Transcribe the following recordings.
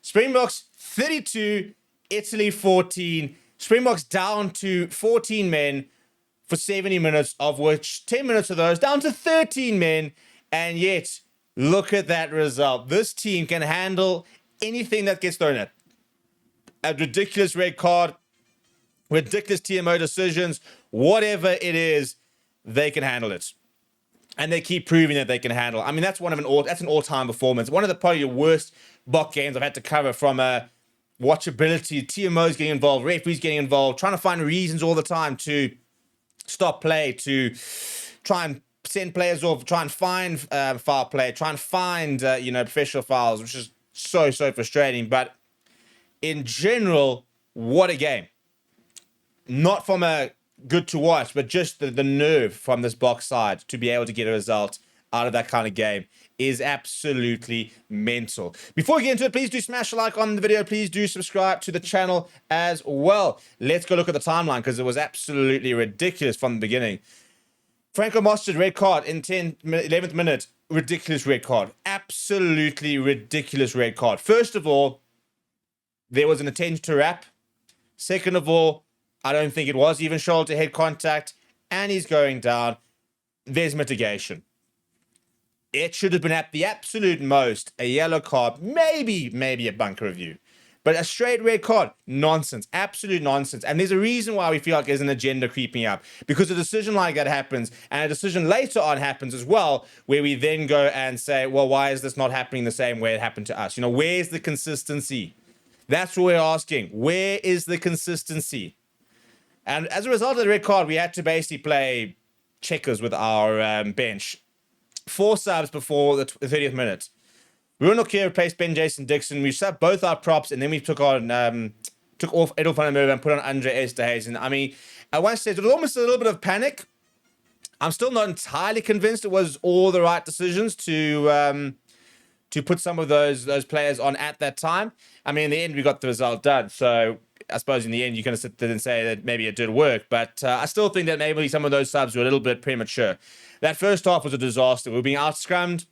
Springboks 32, Italy 14. Springboks down to 14 men for 70 minutes, of which 10 minutes of those down to 13 men. And yet, look at that result. This team can handle anything that gets thrown at. A ridiculous red card, ridiculous TMO decisions, whatever it is, they can handle it. And they keep proving that they can handle. I mean, that's an all-time performance. One of the probably worst Bok games I've had to cover from a watchability, TMOs getting involved, referees getting involved, trying to find reasons all the time to stop play, to try and send players off, try and find foul play, try and find professional fouls, which is so frustrating. But in general, what a game. Not from a good to watch, but just the nerve from this box side to be able to get a result out of that kind of game is absolutely mental. Before we get into it, please do smash a like on the video. Please do subscribe to the channel as well. Let's go look at the timeline because it was absolutely ridiculous from the beginning. Franco Mostert, red card in 11th minute. Ridiculous red card. Absolutely ridiculous red card. First of all, there was an attempt to wrap. Second of all, I don't think it was even shoulder-to-head contact. And he's going down. There's mitigation. It should have been at the absolute most a yellow card, maybe a bunker review. But a straight red card, nonsense, absolute nonsense. And there's a reason why we feel like there's an agenda creeping up. Because a decision like that happens, and a decision later on happens as well, where we then go and say, well, why is this not happening the same way it happened to us? Where's the consistency? That's what we're asking. Where is the consistency? And as a result of the red card, we had to basically play checkers with our bench. 4 subs before the 30th minute. Bruno Kier replaced Ben Jason Dixon. We subbed both our props, and then we took off Edel van der Merwe and put on Andre Esterhuizen. I mean, at one stage, it was almost a little bit of panic. I'm still not entirely convinced it was all the right decisions to put some of those players on at that time. I mean, in the end, we got the result done. So I suppose in the end, you kind of sit there and say that maybe it did work. But I still think that maybe some of those subs were a little bit premature. That first half was a disaster. We were being out-scrummed.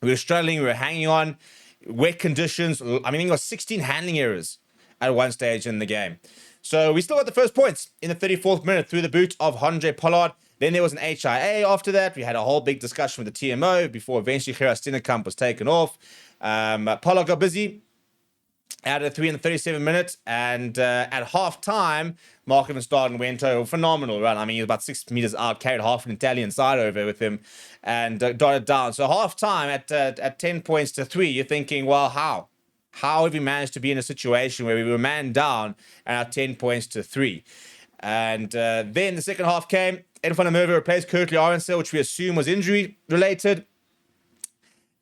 We were struggling. We were hanging on. Wet conditions. I mean, I think it was 16 handling errors at one stage in the game. So we still got the first points in the 34th minute through the boot of Handré Pollard. Then there was an HIA after that. We had a whole big discussion with the TMO before eventually Gerard Steenekamp was taken off. Pollard got busy. Added 3 in the 37th minute, and at half-time, Mark van Staden went over. Phenomenal run. I mean, he was about 6 meters out, carried half an Italian side over with him, and dotted down. So half-time at 10 points to 3, you're thinking, well, how? How have we managed to be in a situation where we were man down and at 10 points to 3? And then the second half came. Edel van der Merwe replaced Kirkley Arensel, which we assume was injury-related.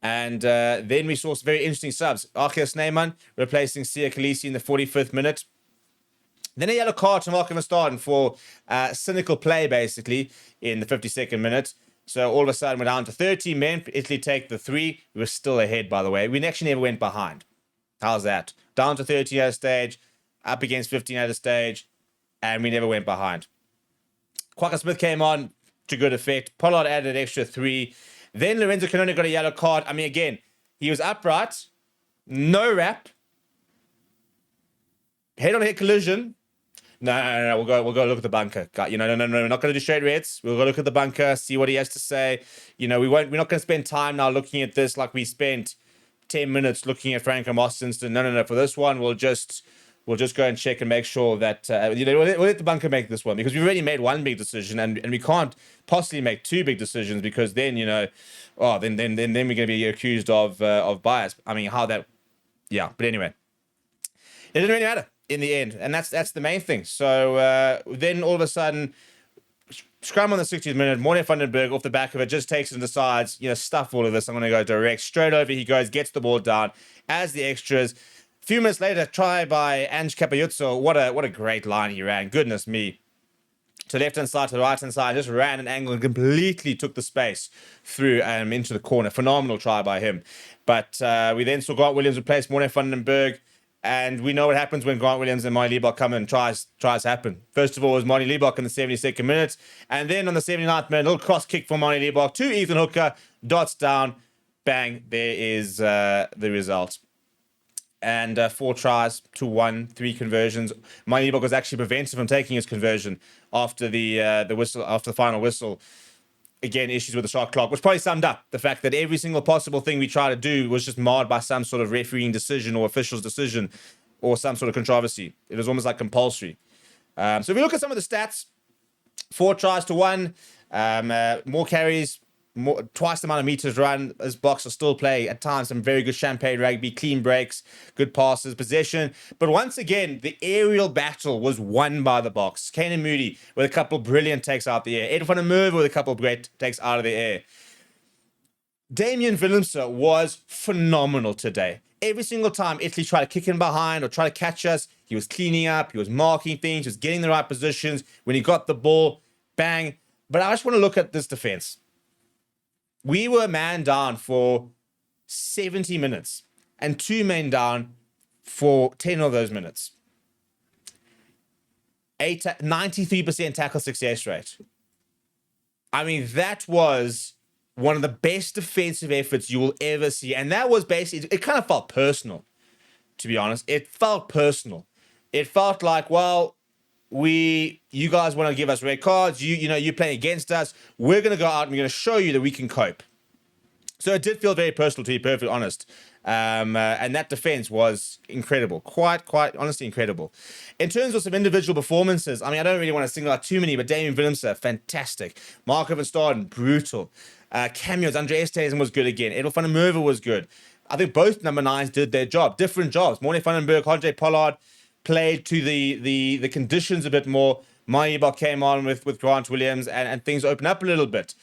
And then we saw some very interesting subs. Archie Snyman replacing Sia Khaleesi in the 45th minute. Then a yellow card to Mark van Staden for cynical play, basically, in the 52nd minute. So all of a sudden, we're down to 13 men. Italy take the 3. We were still ahead, by the way. We actually never went behind. How's that? Down to 13 at a stage, up against 15 at a stage, and we never went behind. Quagga Smith came on to good effect. Pollard added an extra 3. Then Lorenzo Canone got a yellow card. I mean, again, he was upright, no wrap, head-on-head collision. No, we'll go look at the bunker. No, we're not going to do straight reds. We'll go look at the bunker, see what he has to say. We're not going to spend time now looking at this like we spent 10 minutes looking at Franco Mostert. No. For this one, we'll just go and check and make sure that we'll let the bunker make this one, because we've already made one big decision, and we can't possibly make 2 big decisions, because then then we're going to be accused of bias. I mean, how that, yeah. But anyway, it didn't really matter in the end, and that's the main thing. So then all of a sudden, scrum on the 60th minute, Morne van den Berg off the back of it just takes it and decides, stuff all of this. I'm going to go direct straight over. He goes, gets the ball down as the extras. A few minutes later, try by Ange Capayuzzo. What a great line he ran. Goodness me. To the left-hand side, to the right-hand side, just ran an angle and completely took the space through into the corner. Phenomenal try by him. But we then saw Grant Williams replace Morne van den Berg, and we know what happens when Grant Williams and Marty Liebach come and tries happen. First of all, it was Marty Liebach in the 72nd minute, and then on the 79th minute, a little cross kick from Marty Liebach to Ethan Hooker, dots down, bang, there is the result. and 4 tries to 1, 3 conversions. Moneyball was actually prevented from taking his conversion after the whistle, after the final whistle. Again, issues with the shot clock, which probably summed up the fact that every single possible thing we tried to do was just marred by some sort of refereeing decision or official's decision or some sort of controversy. It was almost like compulsory. So if we look at some of the stats, 4 tries to 1, more carries, twice the amount of meters run. As Boks are still playing at times some very good champagne rugby, clean breaks, good passes, possession. But once again, the aerial battle was won by the Boks. Kane Moody with a couple of brilliant takes out the air. Ed van der Merwe with a couple of great takes out of the air. Damian Willemse was phenomenal today. Every single time Italy tried to kick in behind or try to catch us, he was cleaning up, he was marking things, he was getting the right positions. When he got the ball, bang. But I just want to look at this defense. We were man down for 70 minutes and 2 men down for 10 of those minutes. 93% tackle success rate. I mean, that was one of the best defensive efforts you will ever see. And that was basically, it kind of felt personal, to be honest. It felt personal. It felt like, well, you guys want to give us red cards. You're playing against us. We're going to go out and we're going to show you that we can cope. So it did feel very personal, to be perfectly honest. And that defense was incredible. Quite honestly incredible. In terms of some individual performances, I mean, I don't really want to single out too many, but Damian Willemse, fantastic. Marco van Staden, brutal. Cameos, Andre Estesen was good again. Edel van der Merwe was good. I think both number 9s did their job. Different jobs. Morne van den Berg, Hodge Pollard played to the conditions a bit more. Moneyball came on with Grant Williams and things opened up a little bit.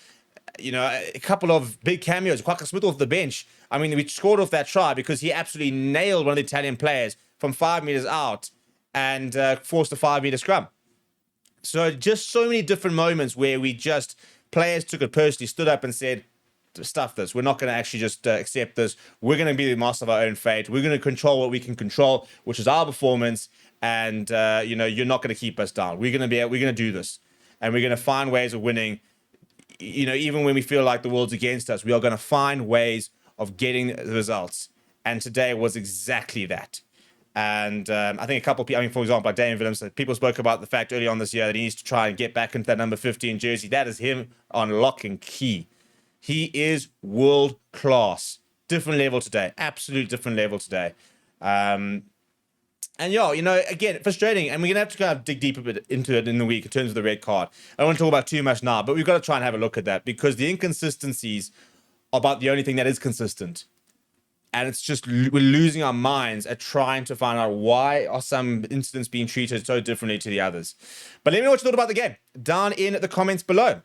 A couple of big cameos. Kwaka Smith off the bench. I mean, we scored off that try because he absolutely nailed one of the Italian players from 5 meters out and forced a 5-meter scrum. So just so many different moments where players took it personally, stood up and said, stuff this. We're not going to actually just accept this. We're going to be the master of our own fate. We're going to control what we can control, which is our performance. And, you're not going to keep us down. We're going to do this. And we're going to find ways of winning. Even when we feel like the world's against us, we are going to find ways of getting the results. And today was exactly that. And I think a couple of people, for example, like Damian Willemse, people spoke about the fact early on this year that he needs to try and get back into that number 15 jersey. That is him on lock and key. He is world class. Different level today. Absolute different level today. Again, frustrating. And we're going to have to kind of dig deeper into it in the week in terms of the red card. I don't want to talk about too much now, but we've got to try and have a look at that because the inconsistencies are about the only thing that is consistent. And it's just we're losing our minds at trying to find out why are some incidents being treated so differently to the others. But let me know what you thought about the game down in the comments below.